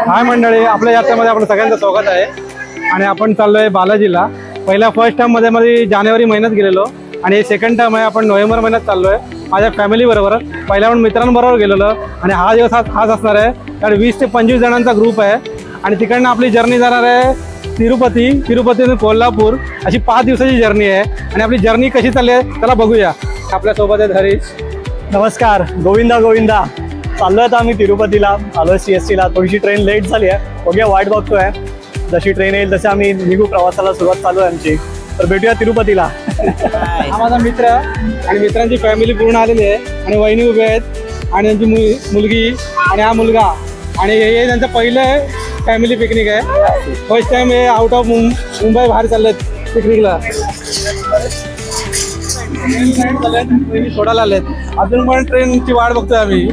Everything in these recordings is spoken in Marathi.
हाय मंडळी, आपल्या यात्रेमध्ये आपलं सगळ्यांचं स्वागत आहे. आणि आपण चाललोय बालाजीला. पहिल्या फर्स्ट टर्म मध्ये जानेवारी महिन्यात गेलेलो आणि सेकंड टर्म आहे आपण नोव्हेंबर महिन्यात चाललोय माझ्या फॅमिली बरोबर. पहिल्या पण मित्रांबरोबर गेलेलो आणि हा दिवस खास असणार आहे कारण 20 ते 25 जणांचा ग्रुप आहे. आणि तिकडनं आपली जर्नी जाणार आहे तिरुपती कोल्हापूर, अशी 5 दिवसाची जर्नी आहे. आणि आपली जर्नी कशी चालली आहे चला बघूया. आपल्यासोबत आहेत हरीश. नमस्कार. गोविंदा. चाललोय आता आम्ही तिरुपतीला, आलोय CST ला. थोडीशी ट्रेन लेट झाली आहे, बघूया वाट बघतोय. जशी ट्रेन येईल तसे आम्ही निघू, प्रवासाला सुरुवात चालू आहे आमची. तर भेटूया तिरुपतीला. हा माझा मित्र आणि मित्रांची फॅमिली पूर्ण आलेली आहे आणि वहिनी उभे आहेत आणि त्यांची मुलगी आणि हा मुलगा. आणि हे त्यांचं पहिलं फॅमिली पिकनिक आहे. फर्स्ट टाइम हे आउट ऑफ मुंबई बाहेर चाललेत पिकनिकला. सोडायला आलेत, अजून पण ट्रेनची वाट बघतोय आम्ही.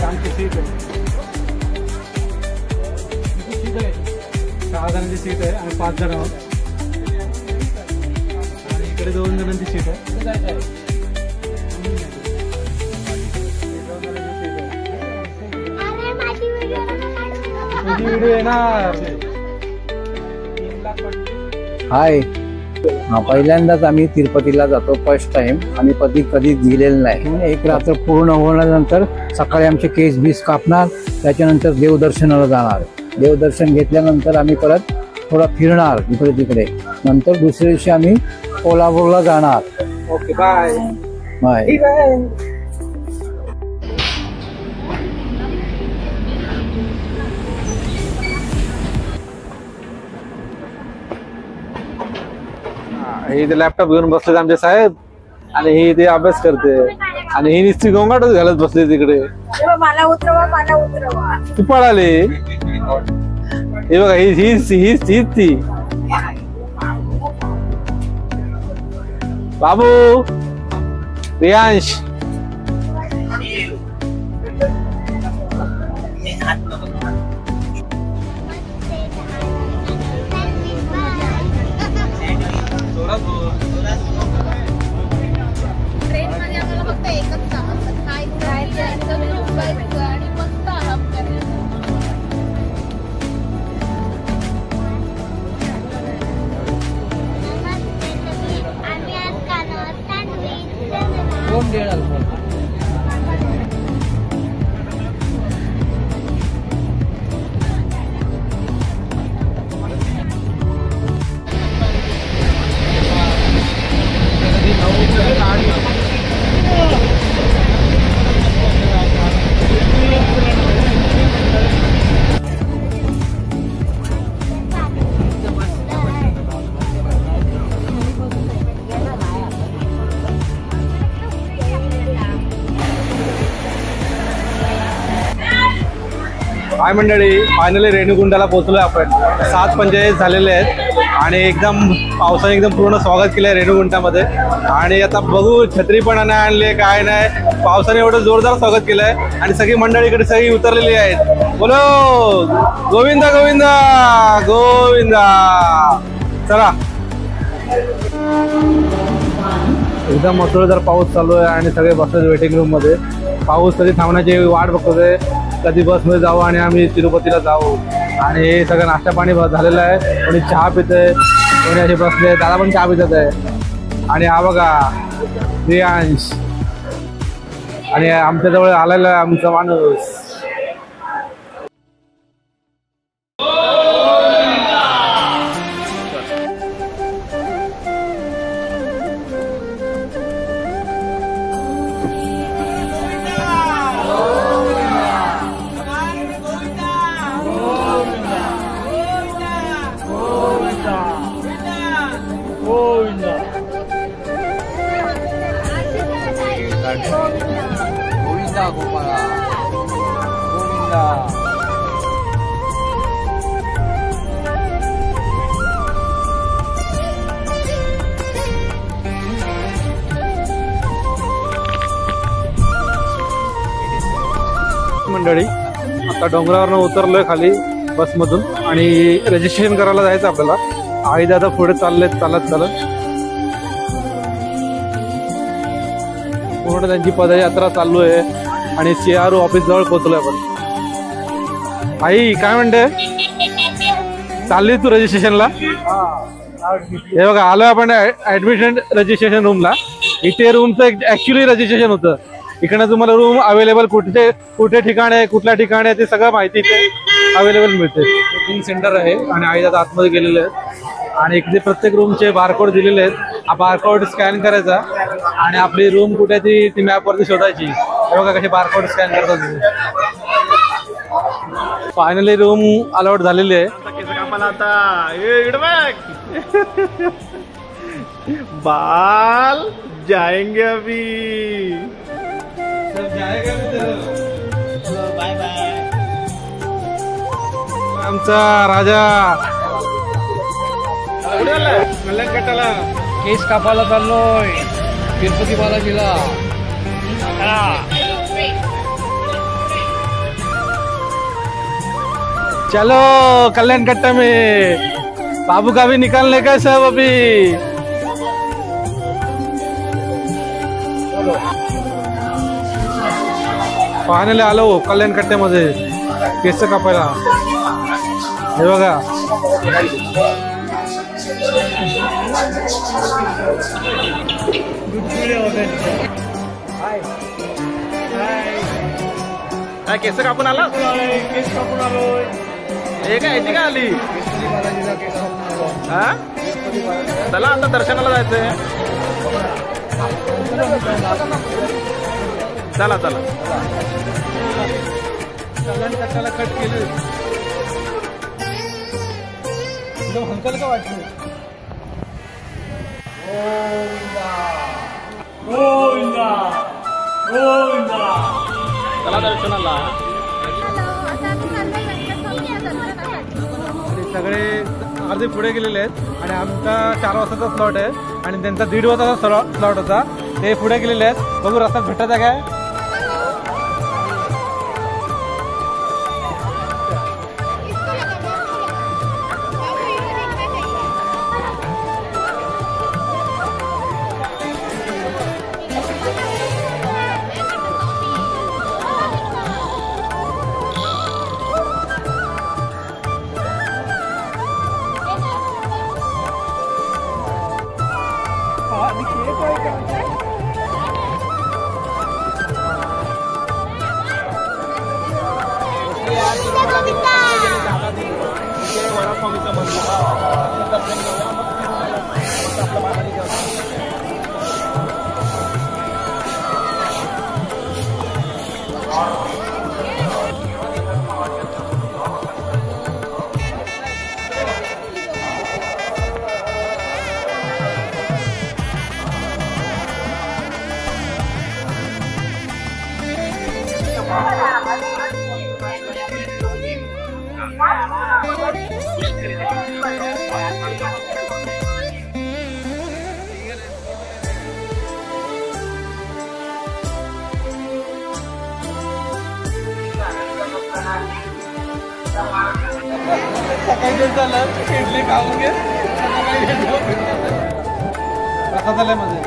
आमची सीट आहे, 6 जणांची सीट आहे आणि 5 जण आहोत. आणि इकडे 2 जणांची सीट आहे. व्हिडिओ येणार. हाय, पहिल्यांदाच आम्ही तिरुपतीला जातो. First time. आम्ही कधी गेलेलं नाही. एक रात्र पूर्ण होण्यानंतर सकाळी आमचे केस बीस कापणार, त्याच्यानंतर देवदर्शनाला जाणार. देवदर्शन घेतल्यानंतर आम्ही परत थोडा फिरणार इकडे तिकडे. नंतर दुसऱ्या दिवशी आम्ही कोल्हापूरला जाणार. Okay, bye bye. हे इथे लॅपटॉप घेऊन बसले आमचे साहेब आणि ही इथे अभ्यास करते आणि ही नुसती गोंगाटच घालत बसली तिकडे. मला उतरवा. तू पळाले. हे बघा, हीच ती बाबू रियांश. ट्रेन मध्ये आम्हाला फक्त एकच काम असतं, काय जायचं झोपायचं आणि मस्त आराम करायचा. हाय मंडळी, फायनली रेणुगुंडाला पोहोचलोय आपण. 7:45 झालेले आहेत आणि एकदम पावसाने एकदम पूर्ण स्वागत केलंय रेणुगुंडामध्ये. आणि आता बघू, छत्री पण नाही आणली, काय नाही, पावसाने एवढं जोरदार स्वागत केलंय. आणि सगळी मंडळी इकडे सगळी उतरलेली आहेत. बोलो गोविंदा गोविंदा गोविंदा. चला, एकदम मुसळधार पाऊस चालू आहे आणि सगळे बसले वेटिंग रूम मध्ये. पाऊस कधी थांबण्याची वाट बघतोय, कधी बसमध्ये जाऊ आणि आम्ही तिरुपतीला जाऊ. आणि हे सगळं नाश्ता पाणी झालेलं आहे. कोणी चहा पितंय, कोणी असे बसले. दादा पण चहा पितत आहे. आणि हा बघा रियांश. आणि आमच्याजवळ आलेला आहे आमचा माणूस. गोविंदा गोपाळा गोविंदा. मंडळी. आता डोंगरावरनं उतरलोय खाली बसमधून आणि रजिस्ट्रेशन करायला जायचं आपल्याला. आई दादा पुढे चाललेत चालत पूर्ण त्यांची पदयात्रा चालू आहे आणि CRO ऑफिस जवळ पोहोचलोय आपण. आई काय म्हणते, चालली तू रजिस्ट्रेशनला? हे बघा आलोय आपण ऍडमिशन रजिस्ट्रेशन रूमला. इथे रूमचं ऍक्च्युली रजिस्ट्रेशन होतं. इकडनं तुम्हाला रूम अवेलेबल कुठे ठिकाण आहे, कुठल्या ठिकाणी आहे ते सगळं माहिती इथे अवेलेबल मिळते. बुकिंग सेंटर आहे आणि आई दादा आतमध्ये गेलेले आहेत आणि इकडे प्रत्येक रूमचे बारकोड दिलेले आहेत. हा बारकोड स्कॅन करायचा आणि आपली रूम कुठे ती मॅपवरती शोधायची. हे बघा कसे बारकोड स्कॅन करतात. फायनली रूम अलॉट झालेली आहे. बाल जाएंगे अभी. Bye bye. आमचा राजा कल्याण कट्टाला केस कापायला चाललोय तिरुपती बालाजीला. चलो कल्याण कट्टा में बाबू का भी निकालने का सब अभी. फायनली आलो कल्याण कट्ट्यामध्ये केस कापायला. हे बघा काय केस कापून आला? केस कापून आलोय. हे काय येते का आली? हा चला आता दर्शनाला जायचंय. चला चला. कल्याण कट्ट्याला कट केलं एकदम हलकं का वाटलं. चला दर्शनाला. सगळे अर्धे पुढे गेलेले आहेत आणि आमचा 4 वाजताचा स्लॉट आहे आणि त्यांचा 1:30 वाजताचा स्लॉट होता. ते पुढे गेलेले आहेत. बघू रस्त्यात भेटत आहे काय. इडली खाऊन घे. कसा झालाय मध्ये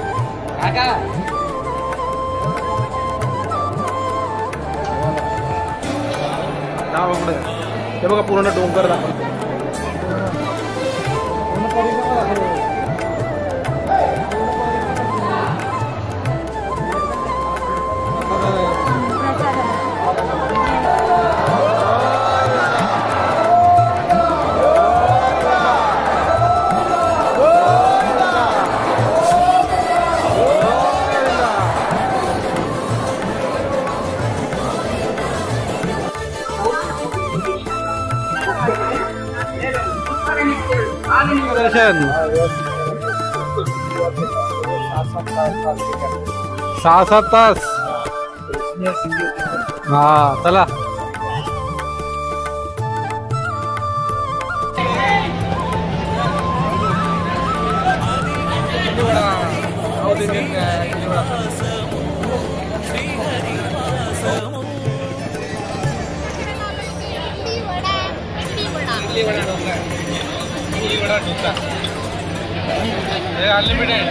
हे बघा पूर्ण डोंगर दाखवतो. दर्शन 6-7 तास. हा चला. इडली वडा डोसा पुरी वडा डोसा हे अनलिमिटेड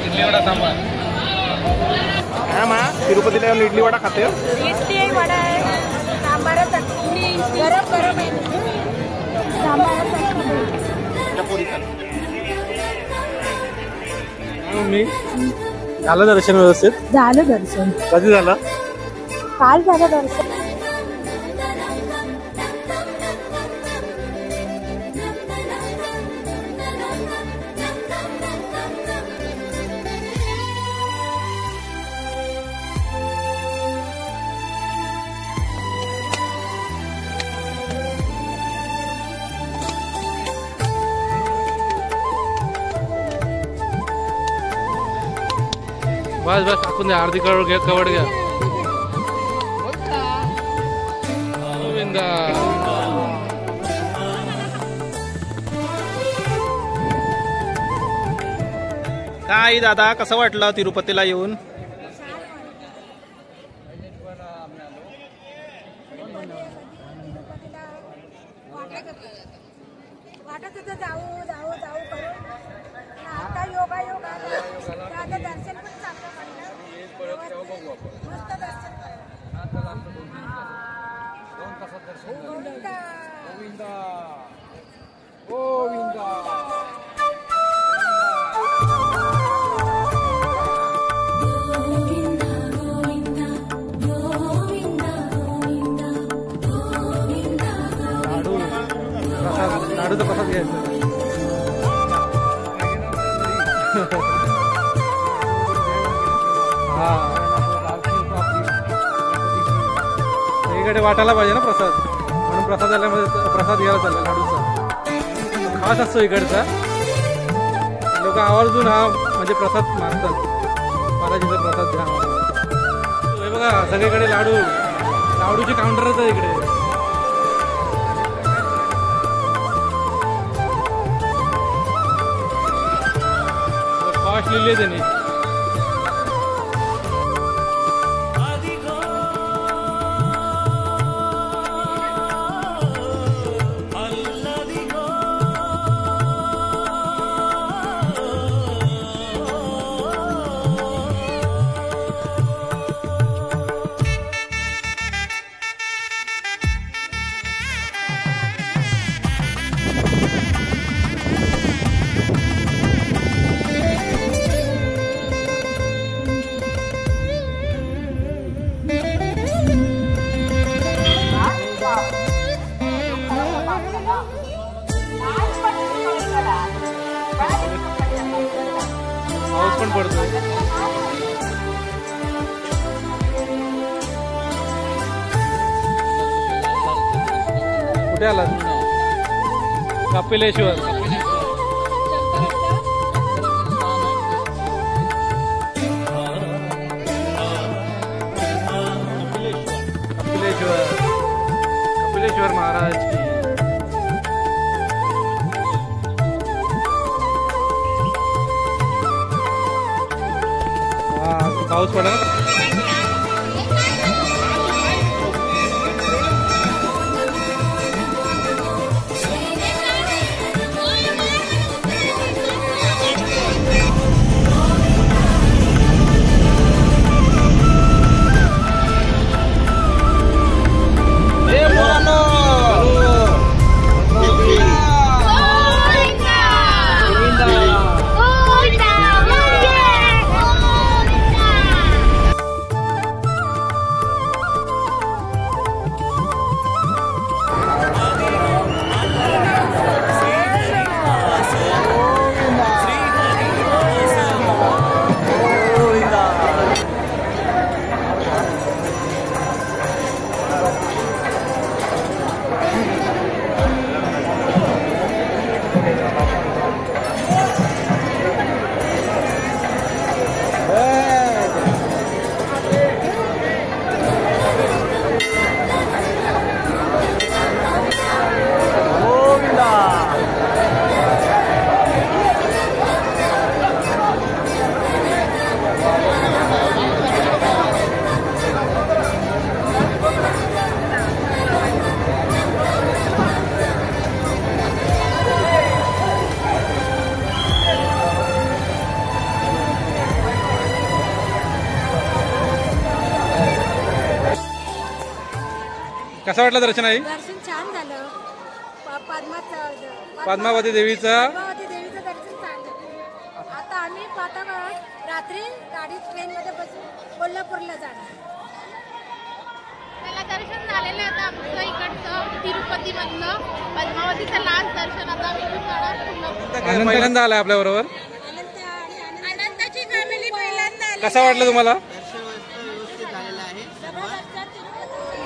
इडली वडा सांबार हा मा तिरुपतीला येऊन इडली वडा खाते इडली वडा आहे सांबार चटणी गरम गरम आहे सांबार चटणी मी झालं दर्शन व्यवस्थित झालं दर्शन कधी झालं काल झालं दर्शन बस बस टाकून द्या अर्धी कवड घ्या गोविंदा काय दादा कसं वाटलं तिरुपतीला येऊन वाटत होतं जाऊ जाऊ जाऊ करून आता योगा योगा आता दर्शन पण चांगलं पडलं मस्त दर्शन लाडूचा प्रसाद घ्यायचा हा इकडे वाटायला पाहिजे ना प्रसाद म्हणून प्रसाद आल्यामध्ये प्रसाद घ्यायला चालला लाडूचा खास असतो इकडचा लोक आवर्जून हा म्हणजे प्रसाद मागतात महाराजांचा प्रसाद घ्या हे बघा सगळीकडे लाडूचे काउंटरच आहे इकडे कॉस्ट लिहिली त्यांनी पाऊस पण पडतोय कुठे आलात कपिलेश्वर कपिलेश्वर महाराज की पाऊस पडा कसं वाटलं दर्शन आई? दर्शन छान झालं. पद्मावती देवीचं पद्मावती देवीचं दर्शन छान झालं. आता आम्ही आता रात्री गाडीत ट्रेनमध्ये बसून कोल्हापूरला जाणार. त्याला दर्शन झालेलं आता आमचं इकडचं तिरुपती मधलं पद्मावतीचं लास्ट दर्शन आता आम्ही जाणार. पहिल्यांदा आलाय आपल्या बरोबर. अनंताची फॅमिली पहिल्यांदा आली. कसं वाटलं तुम्हाला?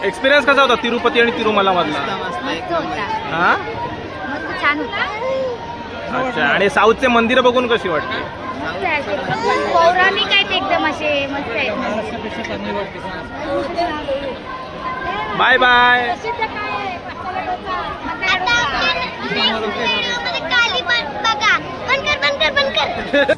एक्सपिरियन्स कसा होता तिरुपती आणि तिरुमला मधला? मस्त होता. हा मस्त छान होता. अच्छा. आणि साऊथचे मंदिर बघून कशी वाटते? मस्त आहे. पौराणिक आहेत एकदम असे मस्त आहेत. Bye bye. काली बघा. बंद कर.